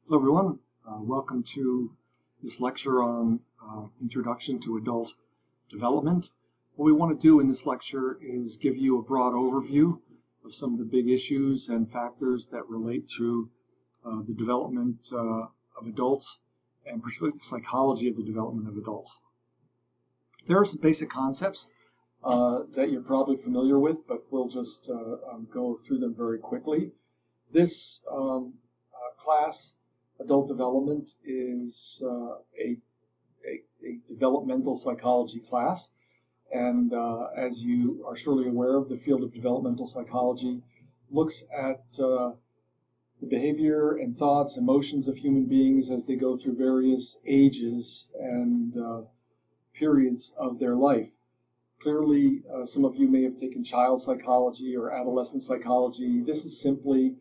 Hello everyone, welcome to this lecture on Introduction to Adult Development. What we want to do in this lecture is give you a broad overview of some of the big issues and factors that relate to the development of adults, and particularly the psychology of the development of adults. There are some basic concepts that you're probably familiar with, but we'll just go through them very quickly. This class, Adult Development, is a developmental psychology class, and as you are surely aware of, the field of developmental psychology looks at the behavior and thoughts, emotions of human beings as they go through various ages and periods of their life. Clearly, some of you may have taken child psychology or adolescent psychology. This is simply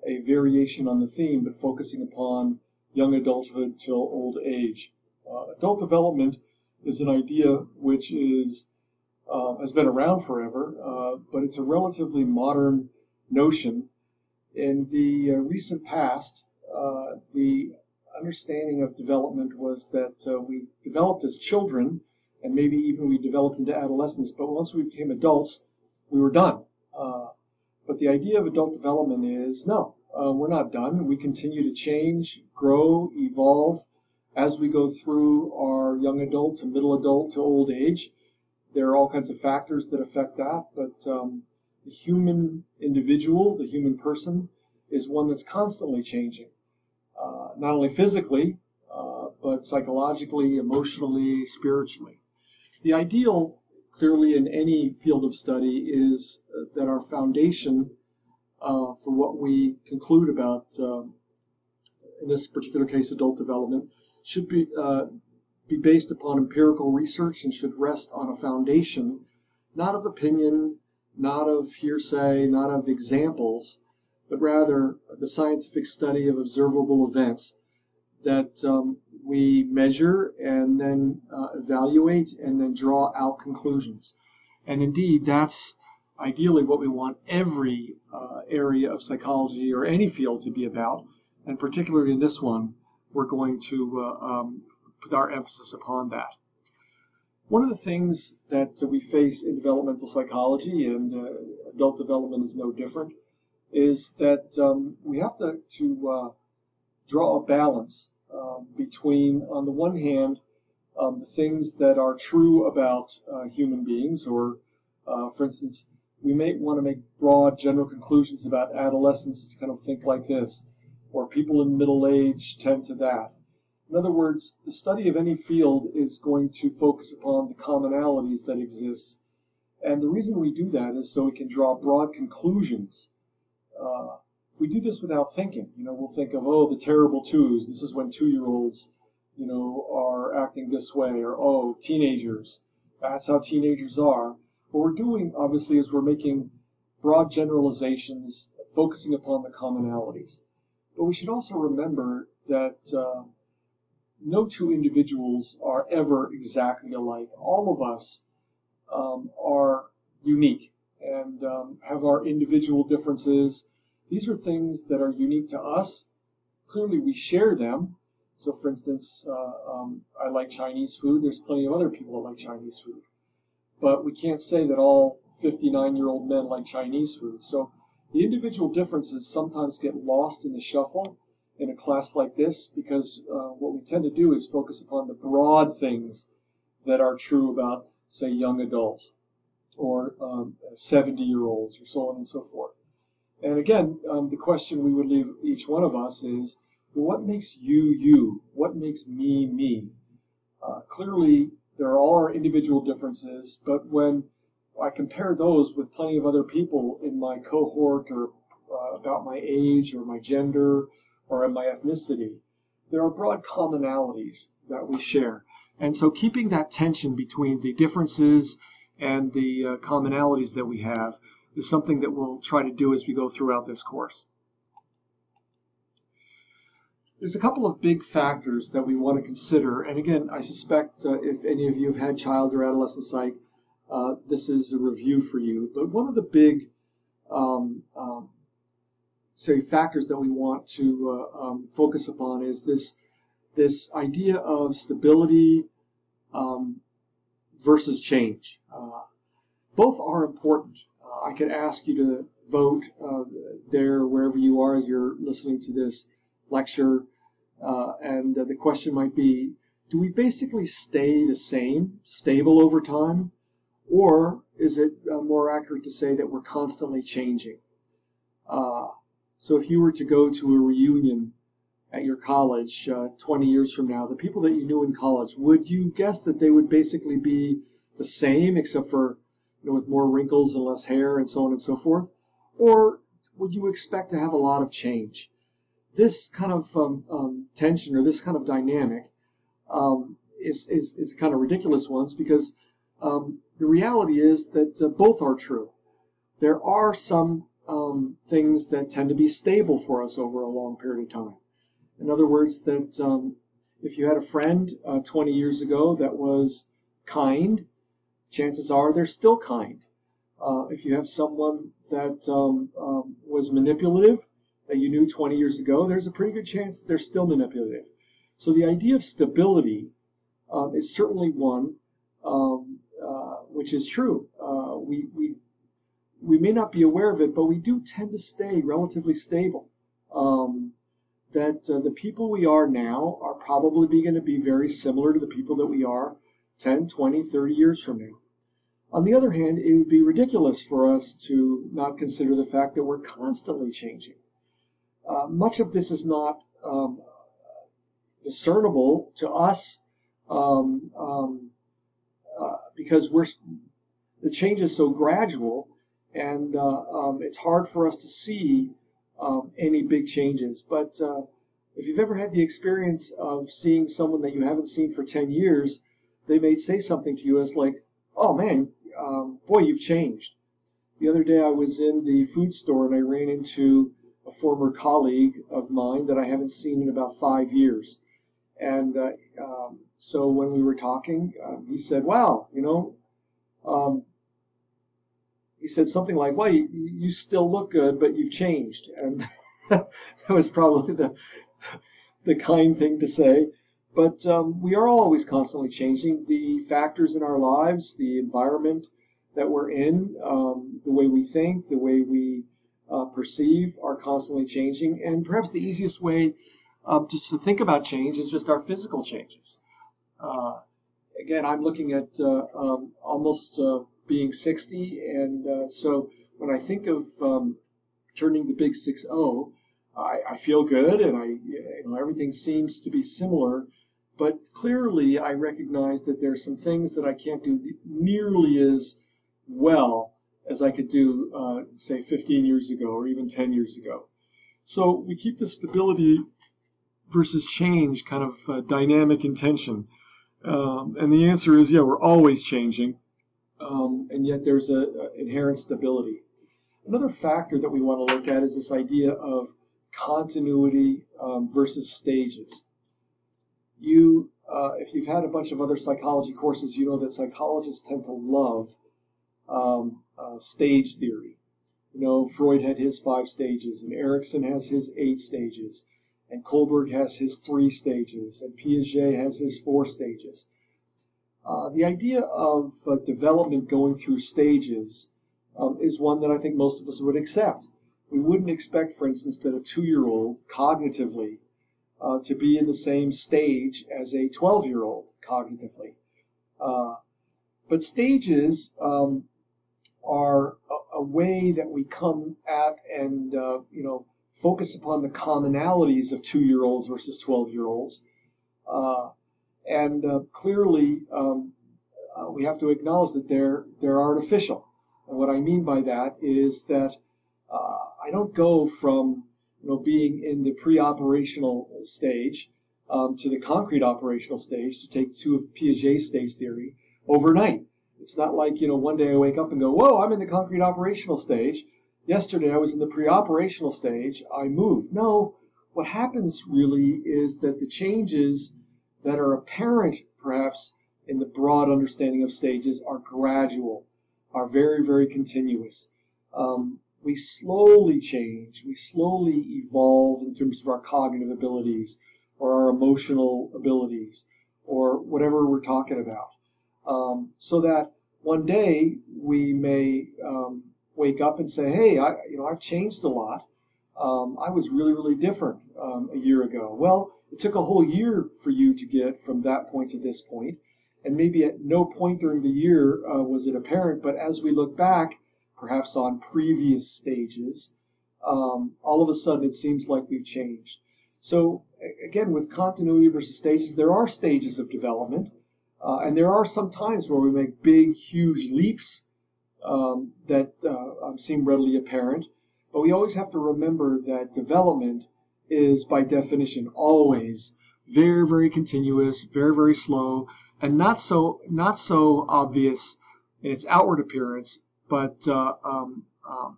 a variation on the theme, but focusing upon young adulthood till old age. Adult development is an idea which has been around forever, but it's a relatively modern notion. In the recent past, the understanding of development was that we developed as children, and maybe even we developed into adolescence, but once we became adults, we were done. But the idea of adult development is, no, we're not done. We continue to change, grow, evolve as we go through our young adult to middle adult to old age. There are all kinds of factors that affect that, but the human individual, the human person, is one that's constantly changing, not only physically, but psychologically, emotionally, spiritually. The ideal, clearly, in any field of study is that our foundation for what we conclude about, in this particular case, adult development, should be based upon empirical research and should rest on a foundation, not of opinion, not of hearsay, not of examples, but rather the scientific study of observable events that we measure and then evaluate and then draw out conclusions. And indeed, that's ideally what we want every area of psychology or any field to be about, and particularly in this one, we're going to put our emphasis upon that. One of the things that we face in developmental psychology, and adult development is no different, is that we have to draw a balance between, on the one hand, the things that are true about human beings, or for instance, we may want to make broad general conclusions about adolescents, kind of think like this, or people in middle age tend to that. In other words, the study of any field is going to focus upon the commonalities that exist. And the reason we do that is so we can draw broad conclusions. We do this without thinking. We'll think of, oh, the terrible twos. This is when 2-year-olds, are acting this way, or, oh, teenagers. That's how teenagers are. What we're doing, obviously, is we're making broad generalizations, focusing upon the commonalities. But we should also remember that no two individuals are ever exactly alike. All of us are unique and have our individual differences. These are things that are unique to us. Clearly, we share them. So, for instance, I like Chinese food. There's plenty of other people that like Chinese food. But we can't say that all 59-year-old men like Chinese food. So the individual differences sometimes get lost in the shuffle in a class like this, because what we tend to do is focus upon the broad things that are true about, say, young adults or 70-year-olds or so on and so forth. And again, the question we would leave each one of us is, well, what makes you, you? What makes me, me? Clearly, there are individual differences, but when I compare those with plenty of other people in my cohort, or about my age or my gender or in my ethnicity, there are broad commonalities that we share. And so keeping that tension between the differences and the commonalities that we have is something that we'll try to do as we go throughout this course. There's a couple of big factors that we want to consider, and again, I suspect if any of you have had child or adolescent psych, this is a review for you. But one of the big say factors that we want to focus upon is this idea of stability versus change. Both are important. I could ask you to vote there wherever you are as you're listening to this lecture, and the question might be, do we basically stay the same, stable over time, or is it more accurate to say that we're constantly changing? So if you were to go to a reunion at your college 20 years from now, the people that you knew in college, would you guess that they would basically be the same, except for, with more wrinkles and less hair and so on and so forth? Or would you expect to have a lot of change? This kind of tension, or this kind of dynamic is kind of ridiculous ones, because the reality is that both are true. There are some things that tend to be stable for us over a long period of time. In other words, that if you had a friend 20 years ago that was kind, chances are they're still kind. If you have someone that was manipulative, that you knew 20 years ago, there's a pretty good chance that they're still manipulative. So the idea of stability is certainly one which is true. We may not be aware of it, but we do tend to stay relatively stable. That the people we are now are probably going to be very similar to the people that we are 10, 20, 30 years from now. On the other hand, it would be ridiculous for us to not consider the fact that we're constantly changing. Much of this is not discernible to us because the change is so gradual, and it's hard for us to see any big changes. But if you've ever had the experience of seeing someone that you haven't seen for 10 years, they may say something to you as like, "Oh man, boy, you've changed." The other day I was in the food store and I ran into a former colleague of mine that I haven't seen in about 5 years. And so when we were talking, he said, "Wow, he said something like, well, you still look good, but you've changed." And that was probably the kind thing to say. But we are always constantly changing. The factors in our lives, the environment that we're in, the way we think, the way we perceive are constantly changing. And perhaps the easiest way just to think about change is just our physical changes. Again, I'm looking at almost being 60, and so when I think of turning the big 6-0, I feel good, and everything seems to be similar. But clearly, I recognize that there are some things that I can't do nearly as well as I could do, say, 15 years ago or even 10 years ago. So we keep the stability versus change kind of dynamic in tension. And the answer is, yeah, we're always changing, and yet there's an inherent stability. Another factor that we want to look at is this idea of continuity versus stages. If you've had a bunch of other psychology courses, you know that psychologists tend to love stage theory. Freud had his 5 stages, and Erikson has his 8 stages, and Kohlberg has his 3 stages, and Piaget has his 4 stages. The idea of development going through stages is one that I think most of us would accept. We wouldn't expect, for instance, that a 2-year-old cognitively to be in the same stage as a 12-year-old cognitively. But stages are a way that we come at and focus upon the commonalities of 2-year-olds versus 12-year-olds. And clearly, we have to acknowledge that they're artificial. And what I mean by that is that I don't go from being in the pre-operational stage to the concrete operational stage, to take 2 of Piaget's stage theory, overnight. It's not like, one day I wake up and go, whoa, I'm in the concrete operational stage. Yesterday I was in the pre-operational stage. I moved. No, what happens really is that the changes that are apparent, perhaps, in the broad understanding of stages are gradual, are very, very continuous. we slowly change, we slowly evolve in terms of our cognitive abilities or our emotional abilities or whatever we're talking about. So that one day we may wake up and say, hey, I've changed a lot. I was really, really different a year ago. Well, it took a whole year for you to get from that point to this point, and maybe at no point during the year was it apparent, but as we look back, perhaps on previous stages, all of a sudden it seems like we've changed. So again, with continuity versus stages, there are stages of development, and there are some times where we make big, huge leaps that seem readily apparent. But we always have to remember that development is, by definition, always very, very continuous, very, very slow, and not so obvious in its outward appearance, but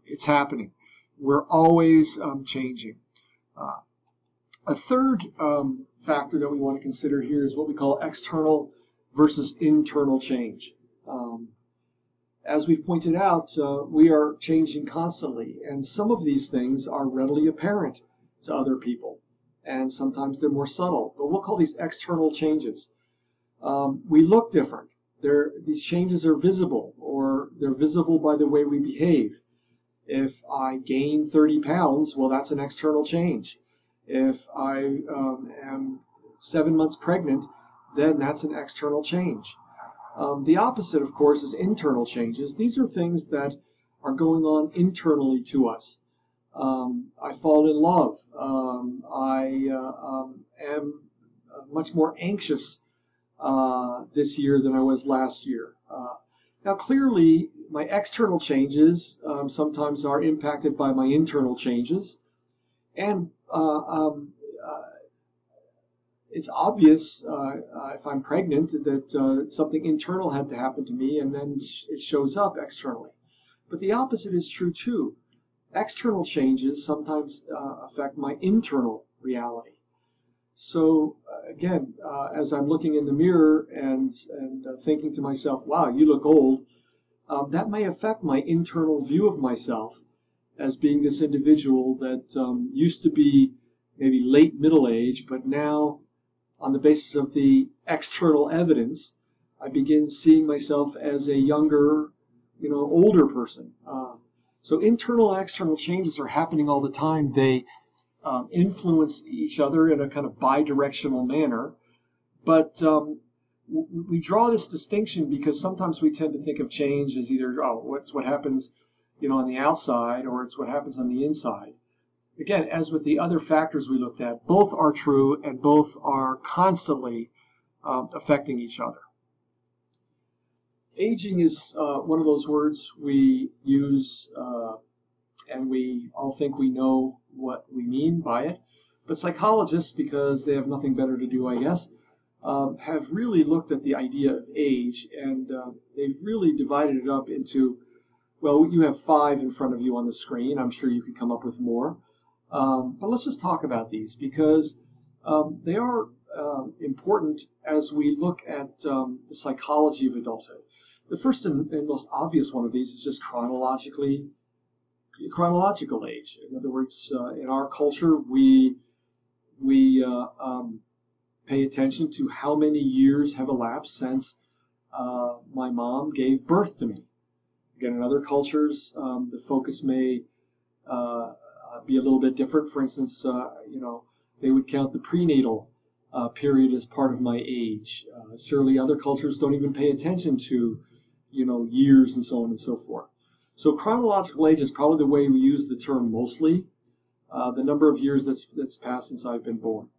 it's happening. We're always changing. A third factor that we want to consider here is what we call external versus internal change. As we've pointed out, we are changing constantly, and some of these things are readily apparent to other people, and sometimes they're more subtle, but we'll call these external changes. We look different. These changes are visible, or they're visible by the way we behave. If I gain 30 pounds, well, that's an external change. If I am 7 months pregnant, then that's an external change. The opposite, of course, is internal changes. These are things that are going on internally to us. I fall in love. I am much more anxious this year than I was last year. Now, clearly, my external changes sometimes are impacted by my internal changes. And it's obvious if I'm pregnant that something internal had to happen to me, and then it shows up externally. But the opposite is true too. External changes sometimes affect my internal reality. So again, as I'm looking in the mirror and thinking to myself, wow, you look old, that may affect my internal view of myself as being this individual that used to be maybe late middle age, but now, on the basis of the external evidence, I begin seeing myself as a younger, older person. So internal and external changes are happening all the time. They influence each other in a kind of bi-directional manner. But we draw this distinction because sometimes we tend to think of change as either, it's what happens, on the outside, or it's what happens on the inside. Again, as with the other factors we looked at, both are true and both are constantly affecting each other. Aging is one of those words we use and we all think we know what we mean by it. But psychologists, because they have nothing better to do, I guess, have really looked at the idea of age, and they've really divided it up into, well, you have 5 in front of you on the screen. I'm sure you could come up with more. But let's just talk about these because they are important as we look at the psychology of adulthood. The first and most obvious one of these is just chronological age. In other words, in our culture, we pay attention to how many years have elapsed since my mom gave birth to me. Again, in other cultures, the focus may be a little bit different. For instance, they would count the prenatal period as part of my age. Certainly other cultures don't even pay attention to, years and so on and so forth. So chronological age is probably the way we use the term mostly, the number of years that's passed since I've been born.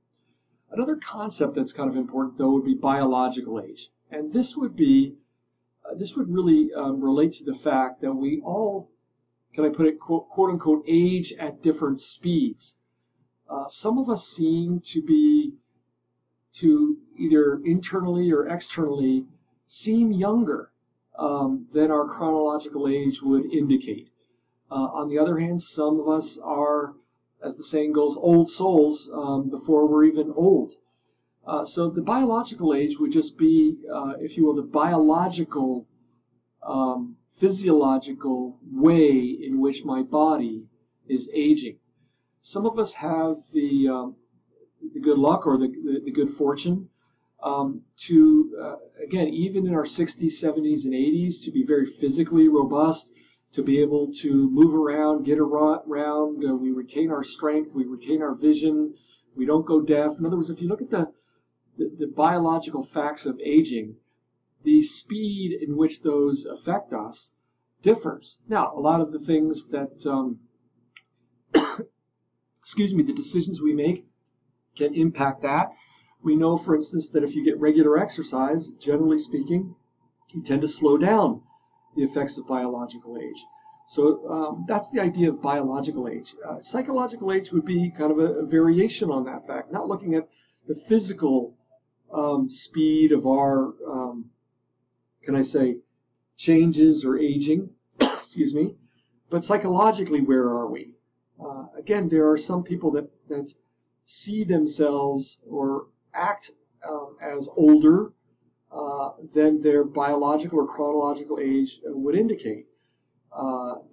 Another concept that's kind of important, though, would be biological age. And this would really relate to the fact that we all, can I put it, quote unquote, age at different speeds. Some of us seem to either internally or externally seem younger than our chronological age would indicate. On the other hand, some of us are, as the saying goes, old souls before we're even old. So the biological age would just be, if you will, the biological physiological way in which my body is aging. Some of us have the good luck or the good fortune to, again, even in our 60s, 70s, and 80s, to be very physically robust, to be able to move around, get around. We retain our strength, we retain our vision, we don't go deaf. In other words, if you look at the biological facts of aging, the speed in which those affect us differs. Now, a lot of the things that, excuse me, the decisions we make can impact that. We know, for instance, that if you get regular exercise, generally speaking, you tend to slow down the effects of biological age. So that's the idea of biological age. Psychological age would be kind of a variation on that fact, not looking at the physical speed of our, can I say, changes or aging, excuse me, but psychologically, where are we? Again, there are some people that see themselves or act as older than their biological or chronological age would indicate.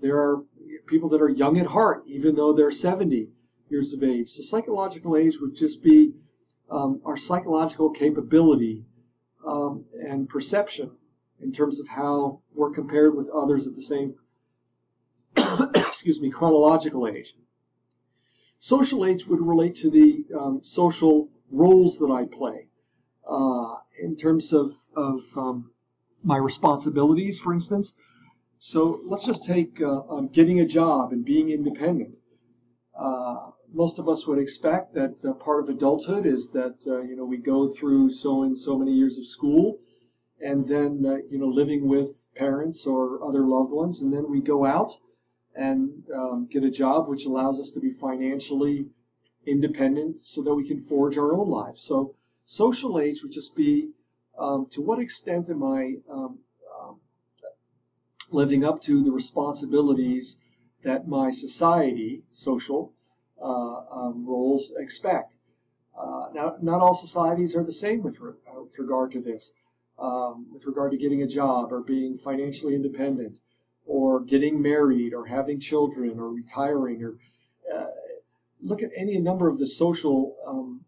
There are people that are young at heart, even though they're 70 years of age. So psychological age would just be our psychological capability and perception in terms of how we're compared with others at the same excuse me, chronological age. Social age would relate to the social roles that I play in terms of my responsibilities, for instance. So let's just take getting a job and being independent. Most of us would expect that part of adulthood is that we go through so and so many years of school, and then living with parents or other loved ones, and then we go out and get a job which allows us to be financially independent so that we can forge our own lives. So social age would just be to what extent am I living up to the responsibilities that my society, social roles expect. Now, not all societies are the same with regard to this, with regard to getting a job or being financially independent, or getting married, or having children, or retiring, or look at any number of the social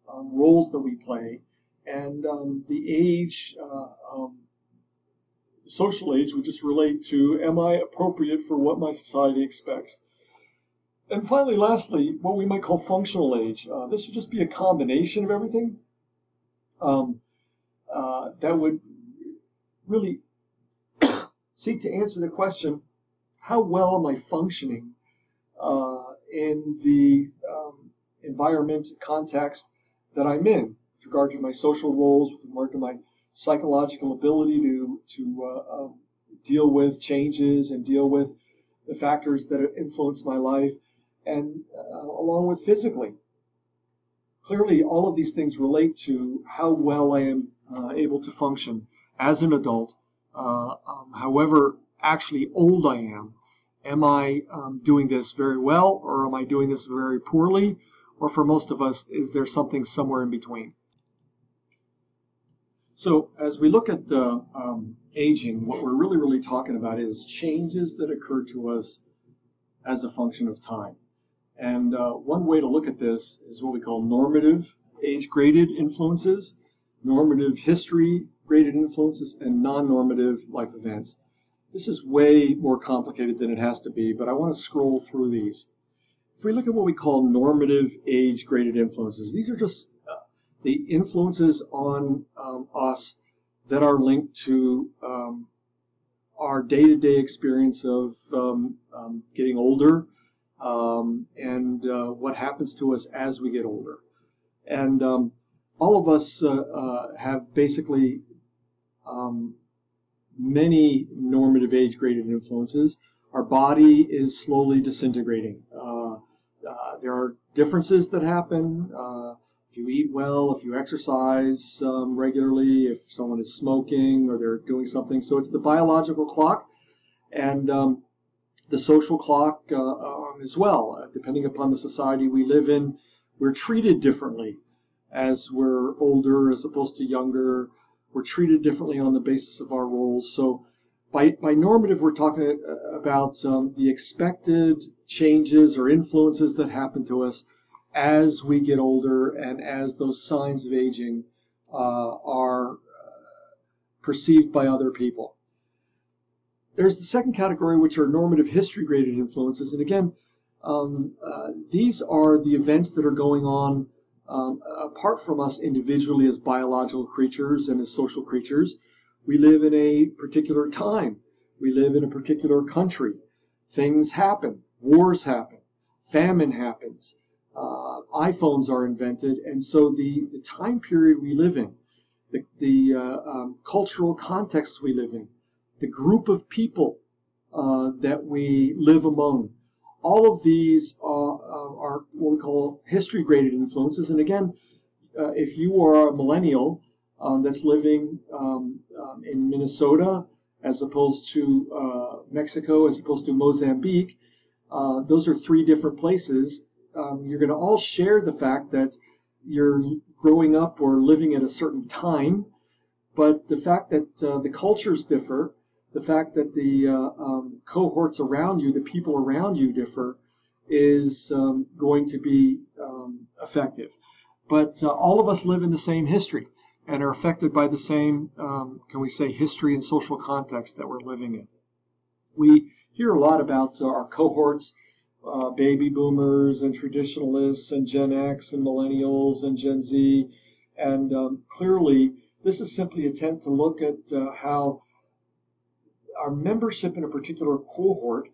roles that we play, and the age, social age would just relate to, am I appropriate for what my society expects? And finally, lastly, what we might call functional age. This would just be a combination of everything that would really seek to answer the question, how well am I functioning in the environment, context that I'm in, with regard to my social roles, with regard to my psychological ability to deal with changes and deal with the factors that influence my life, and along with physically. Clearly, all of these things relate to how well I am able to function as an adult, however actually old I am. Am I doing this very well, or am I doing this very poorly? Or for most of us, is there something somewhere in between? So as we look at aging, what we're really talking about is changes that occur to us as a function of time. And one way to look at this is what we call normative age-graded influences, normative history-graded influences, and non-normative life events. This is way more complicated than it has to be, but I want to scroll through these. If we look at what we call normative age-graded influences, these are just the influences on us that are linked to our day-to-day experience of getting older and what happens to us as we get older. And all of us have basically many normative age-graded influences. Our body is slowly disintegrating. There are differences that happen. If you eat well, if you exercise regularly, if someone is smoking or they're doing something. So it's the biological clock and the social clock as well. Depending upon the society we live in, we're treated differently as we're older as opposed to younger. We're treated differently on the basis of our roles. So By normative, we're talking about the expected changes or influences that happen to us as we get older and as those signs of aging are perceived by other people. There's the second category, which are normative history-graded influences. And again, these are the events that are going on apart from us individually as biological creatures and as social creatures. We live in a particular time. We live in a particular country. Things happen. Wars happen. Famine happens. iPhones are invented. And so the time period we live in, the cultural context we live in, the group of people that we live among, all of these are what we call history-graded influences. And again, if you are a millennial that's living in Minnesota as opposed to Mexico, as opposed to Mozambique, those are three different places. You're going to all share the fact that you're growing up or living at a certain time, but the fact that the cultures differ, the fact that the cohorts around you, the people around you differ, is going to be effective. But all of us live in the same history and are affected by the same, can we say, history and social context that we're living in. We hear a lot about our cohorts, baby boomers and traditionalists and Gen X and millennials and Gen Z. And clearly, this is simply an attempt to look at how our membership in a particular cohort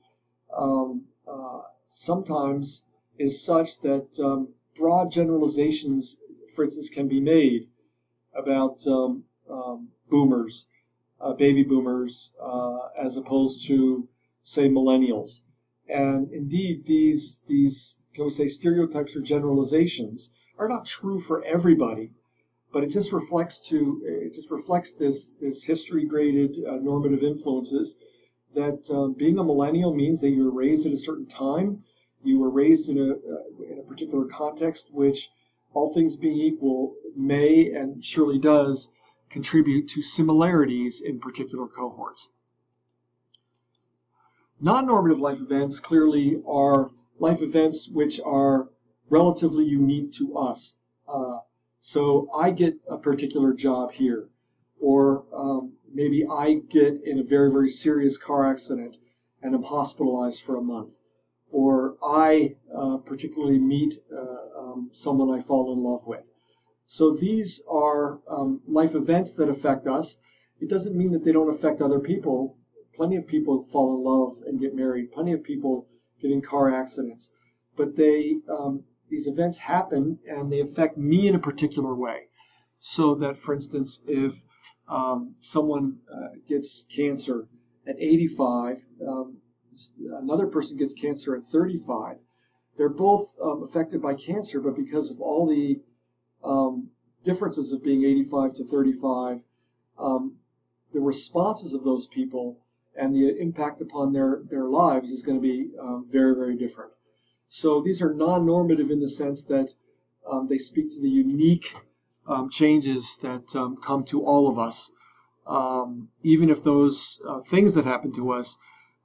sometimes is such that broad generalizations, for instance, can be made about boomers, baby boomers, as opposed to, say, millennials. And indeed, these can we say stereotypes or generalizations are not true for everybody, but it just reflects this history-graded normative influences that being a millennial means that you were raised at a certain time, you were raised in a particular context, which, all things being equal, may and surely does contribute to similarities in particular cohorts. Non-normative life events clearly are life events which are relatively unique to us. So I get a particular job here, or maybe I get in a very, very serious car accident and am hospitalized for a month, or I particularly meet someone I fall in love with. So these are life events that affect us. It doesn't mean that they don't affect other people. Plenty of people fall in love and get married. Plenty of people get in car accidents. But these events happen and they affect me in a particular way. So that, for instance, if someone gets cancer at 85, another person gets cancer at 35, they're both affected by cancer, but because of all the differences of being 85 to 35, the responses of those people and the impact upon their lives is going to be very, very different. So these are non-normative in the sense that they speak to the unique changes that come to all of us. Even if those things that happen to us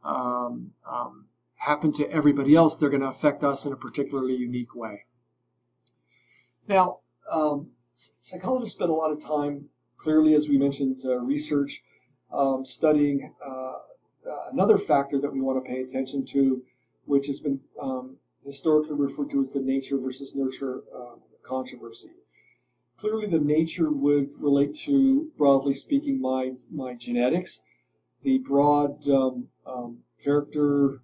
happen to everybody else, they're going to affect us in a particularly unique way. Now, psychologists spend a lot of time, clearly, as we mentioned, research, studying another factor that we want to pay attention to, which has been historically referred to as the nature versus nurture controversy. Clearly, the nature would relate to, broadly speaking, my genetics, the broad character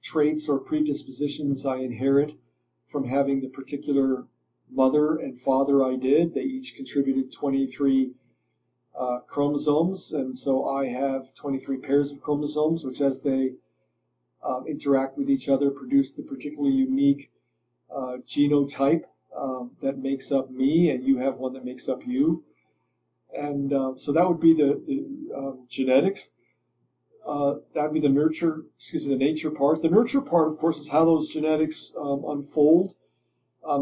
traits or predispositions I inherit from having the particular mother and father I did. They each contributed 23 chromosomes, and so I have 23 pairs of chromosomes, which as they interact with each other produce the particularly unique genotype that makes up me, and you have one that makes up you. And so that would be the genetics. That would be the the nature part. The nurture part, of course, is how those genetics unfold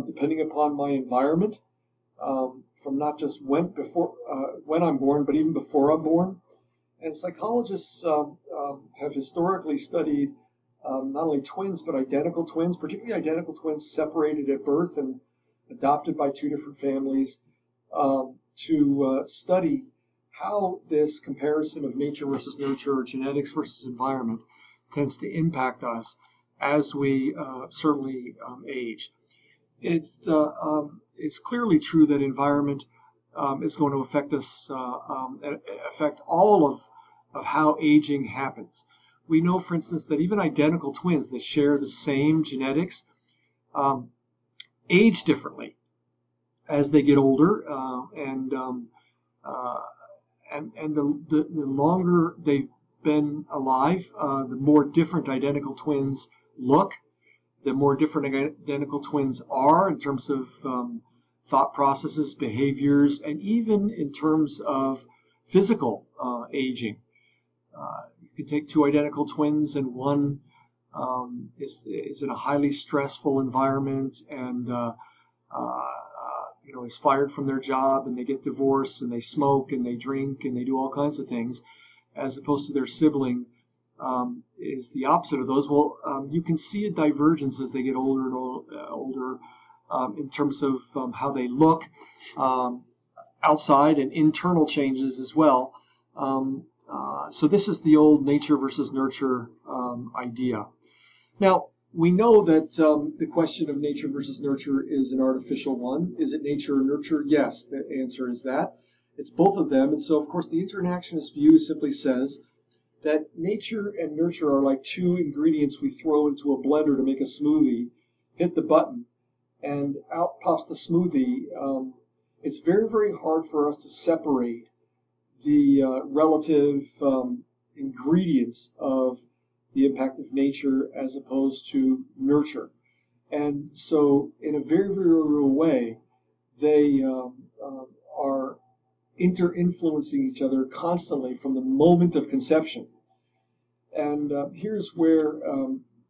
depending upon my environment, from not just when I'm born, but even before I'm born. And psychologists have historically studied not only twins, but identical twins, particularly identical twins separated at birth and adopted by two different families, to study how this comparison of nature versus nurture, or genetics versus environment, tends to impact us as we certainly age. It's clearly true that environment is going to affect us, affect all of how aging happens. We know, for instance, that even identical twins that share the same genetics age differently as they get older, and the longer they've been alive, the more different identical twins look, the more different identical twins are in terms of thought processes, behaviors, and even in terms of physical aging. You can take two identical twins, and one is in a highly stressful environment and is fired from their job, and they get divorced, and they smoke, and they drink, and they do all kinds of things, as opposed to their sibling is the opposite of those. Well, you can see a divergence as they get older and older in terms of how they look outside, and internal changes as well. So this is the old nature versus nurture idea. Now, we know that the question of nature versus nurture is an artificial one. Is it nature or nurture? Yes, the answer is that. It's both of them. And so, of course, the interactionist view simply says that nature and nurture are like two ingredients we throw into a blender to make a smoothie, hit the button, and out pops the smoothie. It's very, very hard for us to separate the relative ingredients of the impact of nature as opposed to nurture. And so in a very, very real way, they are inter-influencing each other constantly from the moment of conception. And here's where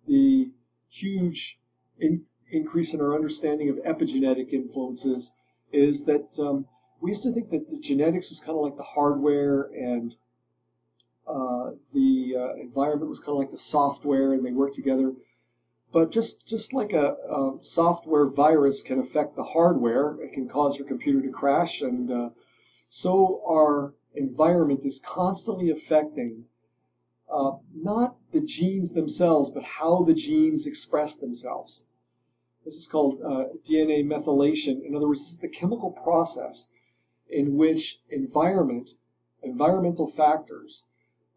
the huge increase in our understanding of epigenetic influences is that we used to think that the genetics was kind of like the hardware, and the environment was kind of like the software, and they work together. But just like a software virus can affect the hardware, it can cause your computer to crash, and so our environment is constantly affecting not the genes themselves, but how the genes express themselves. This is called DNA methylation. In other words, this is the chemical process in which environmental factors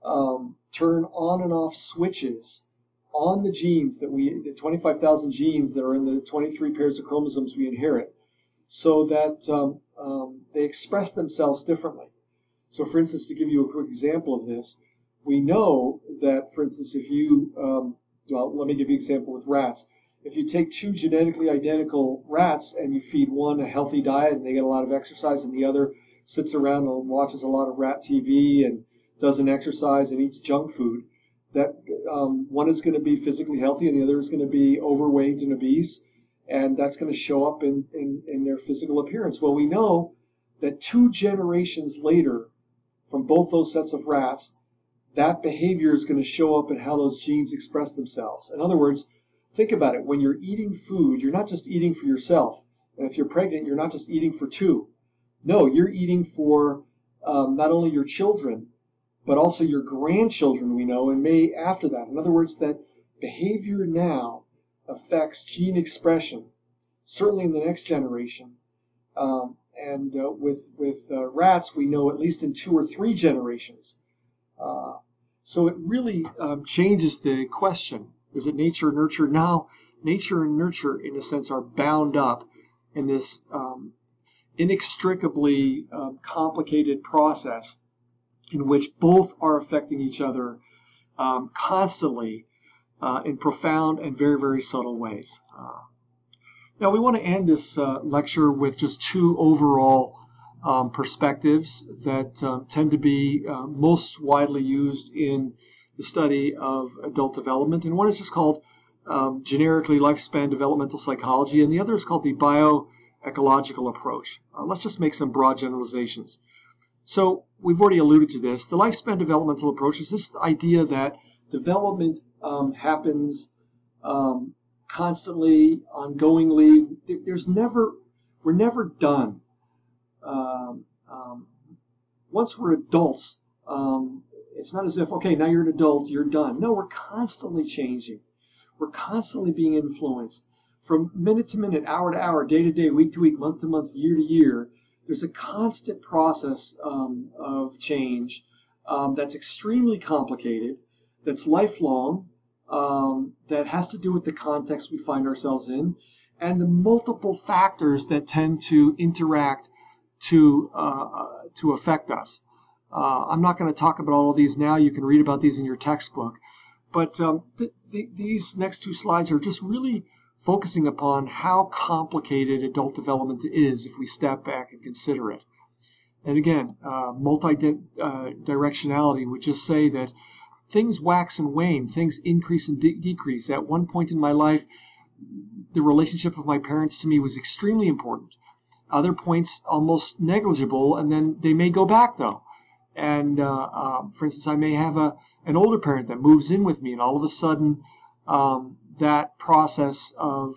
turn on and off switches on the genes the 25,000 genes that are in the 23 pairs of chromosomes we inherit, so that they express themselves differently. So, for instance, to give you a quick example of this, we know that, for instance, if you, let me give you an example with rats. If you take two genetically identical rats and you feed one a healthy diet and they get a lot of exercise, and the other sits around and watches a lot of rat TV and doesn't exercise and eats junk food, that one is going to be physically healthy and the other is going to be overweight and obese, and that's going to show up in their physical appearance. Well, we know that 2 generations later, from both those sets of rats, that behavior is going to show up in how those genes express themselves. In other words, think about it. When you're eating food, you're not just eating for yourself. And if you're pregnant, you're not just eating for 2. No, you're eating for not only your children, but also your grandchildren, we know, and may after that. In other words, that behavior now affects gene expression, certainly in the next generation. And with rats, we know at least in 2 or 3 generations. So it really changes the question. Is it nature or nurture? Now, nature and nurture, in a sense, are bound up in this inextricably complicated process in which both are affecting each other constantly in profound and very, very subtle ways. Now, we want to end this lecture with just 2 overall perspectives that tend to be most widely used in the study of adult development. And one is just called generically lifespan developmental psychology, and the other is called the bioecological approach. Let's just make some broad generalizations. So we've already alluded to this. The lifespan developmental approach is this idea that development happens constantly, ongoingly. We're never done. Once we're adults, it's not as if, okay, now you're an adult, you're done. No, we're constantly changing. We're constantly being influenced. From minute to minute, hour to hour, day to day, week to week, month to month, year to year, there's a constant process of change that's extremely complicated, that's lifelong, that has to do with the context we find ourselves in, and the multiple factors that tend to interact to affect us. I'm not going to talk about all of these now. You can read about these in your textbook. But these next two slides are just really focusing upon how complicated adult development is if we step back and consider it. And again, multi-directionality would just say that things wax and wane, things increase and decrease. At one point in my life, the relationship of my parents to me was extremely important. Other points almost negligible, and then they may go back though. And for instance, I may have an older parent that moves in with me, and all of a sudden that process of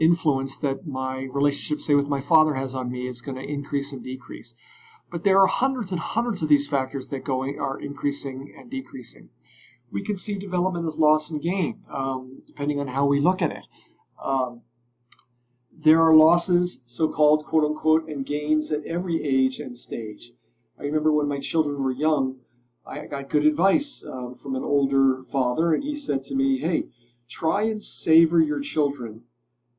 influence that my relationship, say, with my father has on me is going to increase and decrease. But there are hundreds and hundreds of these factors that are increasing and decreasing. We can see development as loss and gain, depending on how we look at it. There are losses, so-called, quote-unquote, and gains at every age and stage. I remember when my children were young, I got good advice from an older father, and he said to me, hey, try and savor your children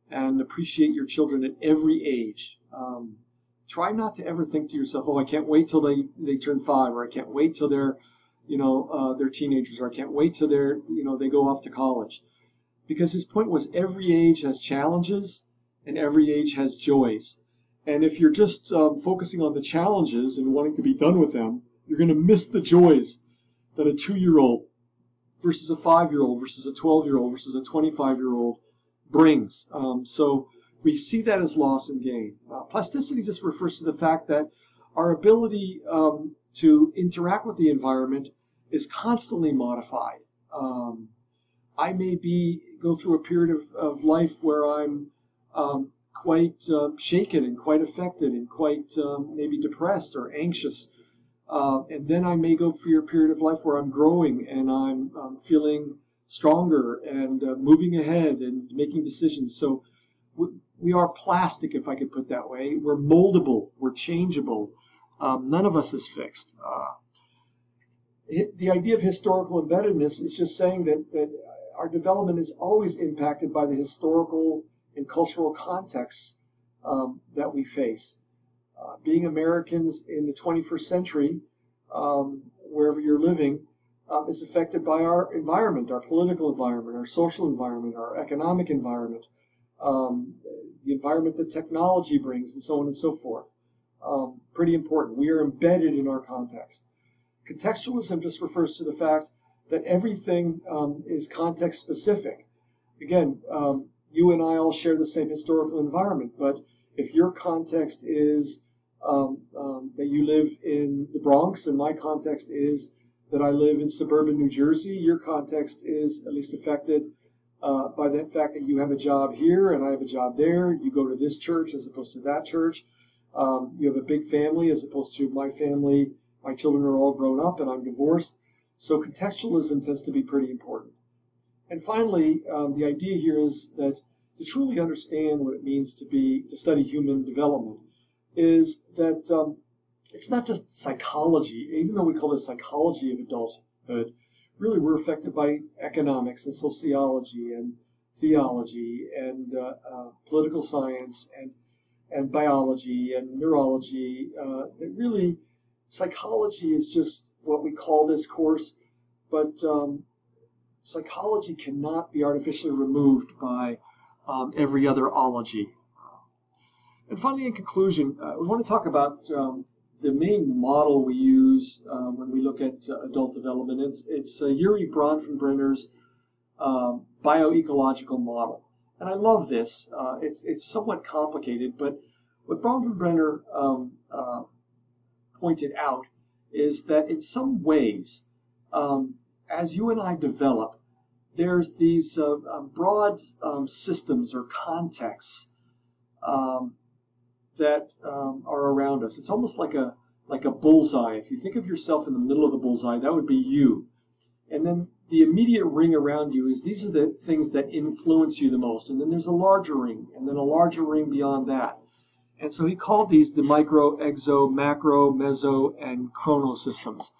and appreciate your children at every age. Try not to ever think to yourself, oh, I can't wait till they turn 5, or I can't wait till they're teenagers, or I can't wait till they go off to college. Because his point was every age has challenges and every age has joys. And if you're just focusing on the challenges and wanting to be done with them, you're going to miss the joys that a 2-year-old versus a 5-year-old versus a 12-year-old versus a 25-year-old brings. So we see that as loss and gain. Plasticity just refers to the fact that our ability to interact with the environment is constantly modified. I may go through a period of life where I'm quite shaken and quite affected and quite maybe depressed or anxious. And then I may go through a period of life where I'm growing and I'm feeling stronger and moving ahead and making decisions. So we are plastic, if I could put it that way. We're moldable. We're changeable. None of us is fixed. The idea of historical embeddedness is just saying that our development is always impacted by the historical and cultural contexts that we face. Being Americans in the 21st century, wherever you're living, is affected by our environment, our political environment, our social environment, our economic environment, the environment that technology brings, and so on and so forth. Pretty important. We are embedded in our context. Contextualism just refers to the fact that everything is context specific. Again, you and I all share the same historical environment, but if your context is that you live in the Bronx, and my context is that I live in suburban New Jersey, your context is at least affected by the fact that you have a job here and I have a job there. You go to this church as opposed to that church. You have a big family as opposed to my family. My children are all grown up and I'm divorced. So contextualism tends to be pretty important. And finally, the idea here is that to truly understand what it means to study human development is that it's not just psychology. Even though we call this psychology of adulthood, really we're affected by economics and sociology and theology and political science and biology and neurology. That really, psychology is just what we call this course, but psychology cannot be artificially removed by every other ology. And finally, in conclusion, we want to talk about the main model we use when we look at adult development. It's Yuri Bronfenbrenner's bioecological model. And I love this. It's somewhat complicated, but what Bronfenbrenner pointed out is that in some ways, as you and I develop, there's these broad systems or contexts that are around us. It's almost like a bullseye. If you think of yourself in the middle of the bullseye, that would be you. And then the immediate ring around you is these are the things that influence you the most. And then there's a larger ring, and then a larger ring beyond that. And so he called these the micro, exo, macro, meso, and chrono systems.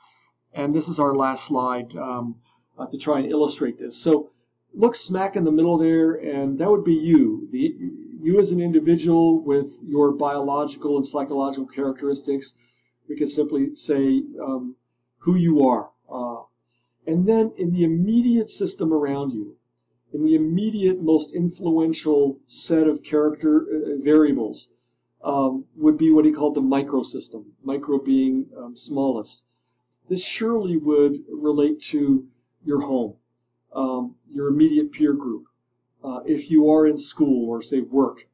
And this is our last slide to try and illustrate this. So look smack in the middle there, and that would be you. You as an individual with your biological and psychological characteristics. We could simply say who you are. And then in the immediate system around you, in the immediate most influential set of character variables, would be what he called the microsystem, micro being smallest. This surely would relate to your home, your immediate peer group, if you are in school or say work,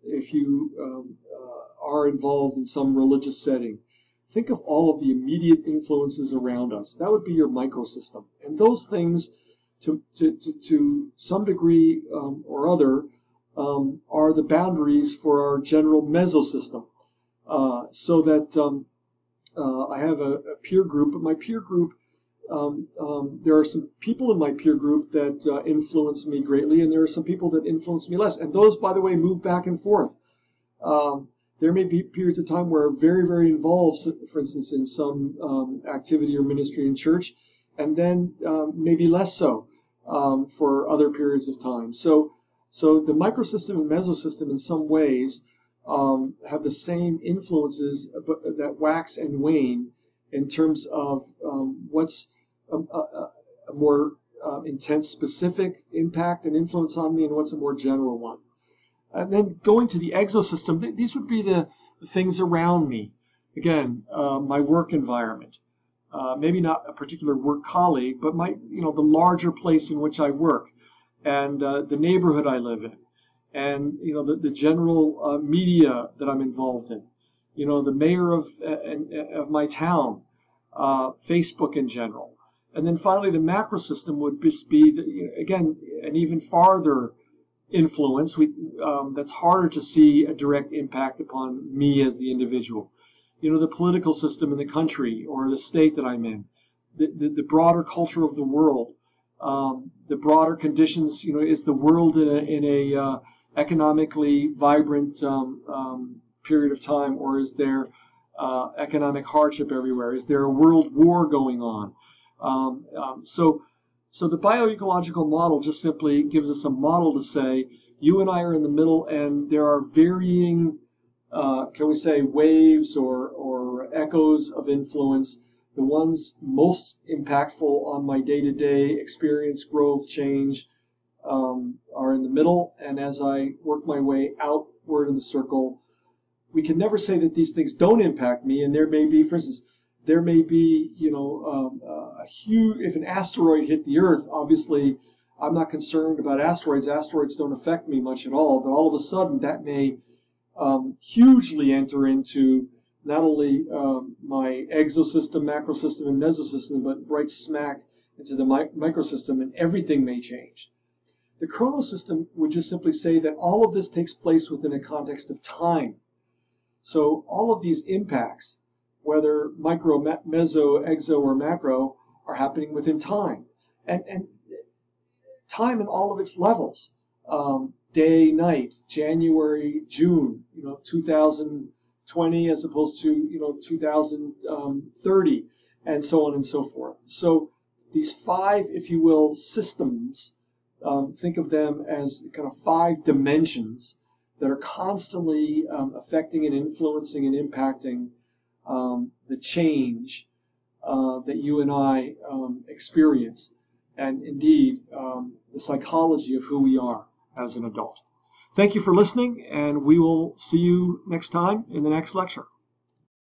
if you are involved in some religious setting. Think of all of the immediate influences around us. That would be your microsystem. And those things, to some degree or other, are the boundaries for our general mesosystem. So that I have a peer group, but my peer group, there are some people in my peer group that influence me greatly, and there are some people that influence me less. And those, by the way, move back and forth. There may be periods of time where I'm very, very involved, for instance, in some activity or ministry in church, and then maybe less so for other periods of time. So the microsystem and mesosystem in some ways have the same influences that wax and wane in terms of what's a more intense specific impact and influence on me and what's a more general one. And then going to the exosystem, these would be the things around me. Again, my work environment, maybe not a particular work colleague, but the larger place in which I work, and the neighborhood I live in, and the general media that I'm involved in, the mayor of my town, Facebook in general, and then finally the macro system would just be again an even farther influence. That's harder to see a direct impact upon me as the individual. The political system in the country or the state that I'm in, the broader culture of the world, the broader conditions. Is the world in a economically vibrant period of time, or is there economic hardship everywhere? Is there a world war going on? So the bioecological model just simply gives us a model to say you and I are in the middle, and there are varying, can we say, waves or echoes of influence. The ones most impactful on my day-to-day experience, growth, change are in the middle, and as I work my way outward in the circle, we can never say that these things don't impact me, and there may be, for instance, there may be, a huge, if an asteroid hit the Earth, obviously I'm not concerned about asteroids. Asteroids don't affect me much at all, but all of a sudden that may hugely enter into not only my exosystem, macrosystem, and mesosystem, but right smack into the microsystem, and everything may change. The chronosystem would just simply say that all of this takes place within a context of time. So all of these impacts, whether micro, meso, exo, or macro, are happening within time. And time in all of its levels. Day, night, January, June, 2020 as opposed to, 2030, and so on and so forth. So these 5, if you will, systems, think of them as kind of 5 dimensions that are constantly affecting and influencing and impacting the change that you and I experience, and indeed the psychology of who we are as an adult. Thank you for listening, and we will see you next time in the next lecture.